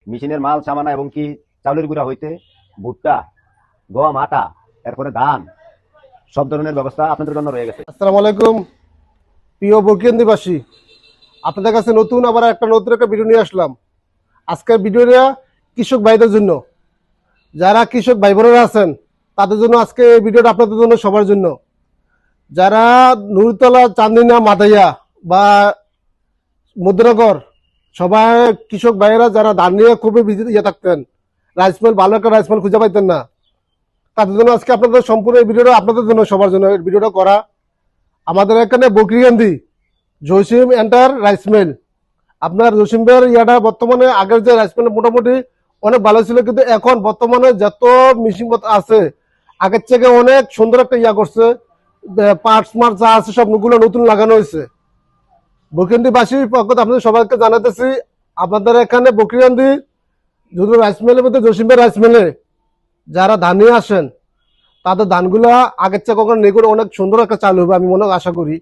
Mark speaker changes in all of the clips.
Speaker 1: মেশিনের মাল সামানা এবং কি চাউলের গুঁড়া হইতে ভুট্টা, গম, আটা, এরপরে ধান, সব ধরনের ব্যবস্থা আপনাদের জন্য রয়ে গেছে।
Speaker 2: আসসালামু আলাইকুম প্রিয় বরকিয়ান্দিবাসী, আপনাদের কাছে নতুন একটা ভিডিও নিয়ে আসলাম। আজকের ভিডিওটা কৃষক ভাইদের জন্য, যারা কৃষক ভাই বোনেরা আছেন তাদের জন্য আজকে এই ভিডিওটা আপনাদের জন্য, সবার জন্য। যারা নুরতলা, চান্দিনা, মাদাইয়া বা মধ্যনগর, সবাই কৃষক ভাইয়েরা যারা ধান নিয়ে খুবই থাকতেন, রাইস মিল, ভালো একটা রাইস মিল খুঁজে পাইতেন না, তাদের জন্য আজকে আপনাদের সম্পূর্ণ এই ভিডিওটা আপনাদের জন্য, সবার জন্য এই ভিডিওটা করা। আমাদের এখানে বকরিকান্দি জসিম এন্টার রাইস মিল, আপনার জসিম ভাইয়ের ইয়াটা বর্তমানে আগের যে রাইস মিল মোটামুটি অনেক ভালো ছিল, কিন্তু এখন বর্তমানে যত মেশিন আছে আগের থেকে অনেক সুন্দর একটা ইয়া করছে। পার্টস মার্ট যা আছে সবগুলো নতুন লাগানো হয়েছে। বকরিকান্দিবাসীর পক্ষ থেকে আপনাদের সবাইকে জানাতেছি, আপনাদের এখানে বকরিকান্দি যদি রাইস মিলের মধ্যে জসিম ভাই রাইস মিলে যারা ধান নিয়ে আসেন, তাদের ধানগুলা আগের থেকে কখনো নেগুলো অনেক সুন্দর একটা চালু হবে আমি মনে আশা করি।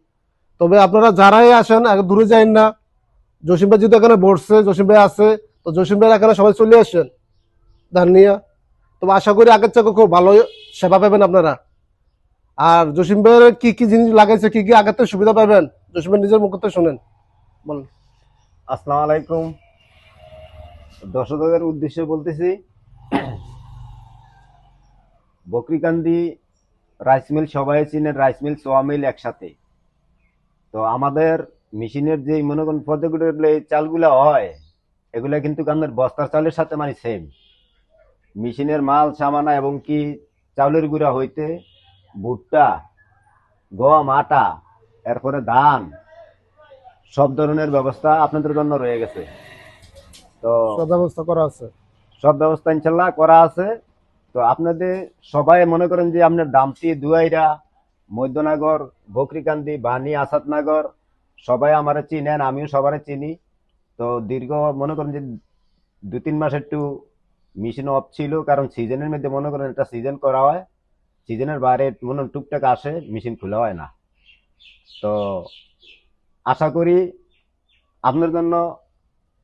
Speaker 2: তবে আপনারা যারাই আসেন আগে দূরে যাইন না। জসিম ভাই যেহেতু এখানে বসছে, জসিম ভাই আছে, তো জসিম ভাইয়ের এখানে সবাই চলে আসেন ধান নিয়ে। তবে আশা করি আগের থেকে খুব ভালো সেবা পাবেন আপনারা। আর জসিম ভাইয়ের কি কি জিনিস লাগাইছে, কি কি আগের থেকে সুবিধা পাবেন, জসিম ভাই নিজের মুখ থেকে শুনেন, বলেন।
Speaker 1: আসসালামু আলাইকুম, দর্শকদের উদ্দেশ্যে বলতেছি, বকরিকান্দি রাইস মিল সবাই চিনেন, রাইস মিল, সোয়া মিল একসাথে। তো আমাদের মেশিনের যে মনে করেন পদ্ধতিগুলো চালগুলা হয়, এগুলা কিন্তু আমাদের বস্তার চালের সাথে মানে সেম। মেশিনের মাল সামানা এবং কি চাউলের গুঁড়া হইতে ভুট্টা, গম, আটা, এরপরে ধান, সব ধরনের ব্যবস্থা আপনাদের জন্য রয়ে গেছে। তো
Speaker 2: সব ব্যবস্থা করা আছে।
Speaker 1: সব ব্যবস্থা ইনশাল্লাহ করা আছে। তো আপনাদের সবাই মনে করেন যে আপনার দামটি, দুয়াইরা, মধ্যনগর, বকরিকান্দি, বানি, আসাদনগর, সবাই আমারে চিনেন, আমিও সবারে চিনি। তো দীর্ঘ মনে করেন যে 2-3 মাস একটু মেশিন অফ ছিল, কারণ সিজনের মধ্যে মনে করেন একটা সিজন করা হয়, সিজনের বাইরে মনে টুকটাক আসে, মেশিন খোলা হয় না। তো আশা করি আপনার জন্য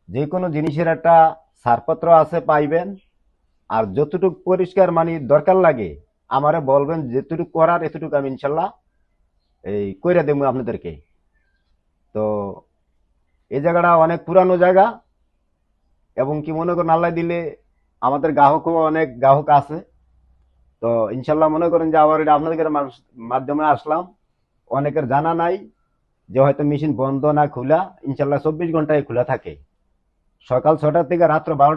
Speaker 1: যে কোনো জিনিসের একটা ছাড়পত্র আছে, পাইবেন। আর যতটুক পরিষ্কার মানে দরকার লাগে আমারে বলবেন, যেটুকু করার এতটুকু আমি ইনশাল্লাহ এই কইরা দেবো আপনাদেরকে। তো এই জায়গাটা অনেক পুরানো জায়গা, এবং কি মনে করেন আল্লাহ দিলে আমাদের গ্রাহকও অনেক গ্রাহক আছে। তো ইনশাল্লাহ মনে করেন যে আবার এটা আপনাদের মাধ্যমে আসলাম। অনেকের জানা নাই যে হয়তো মেশিন বন্ধ না খোলা, ইনশাল্লাহ 24 ঘন্টায় খোলা থাকে, সকাল 6টা থেকে রাত্র 12টা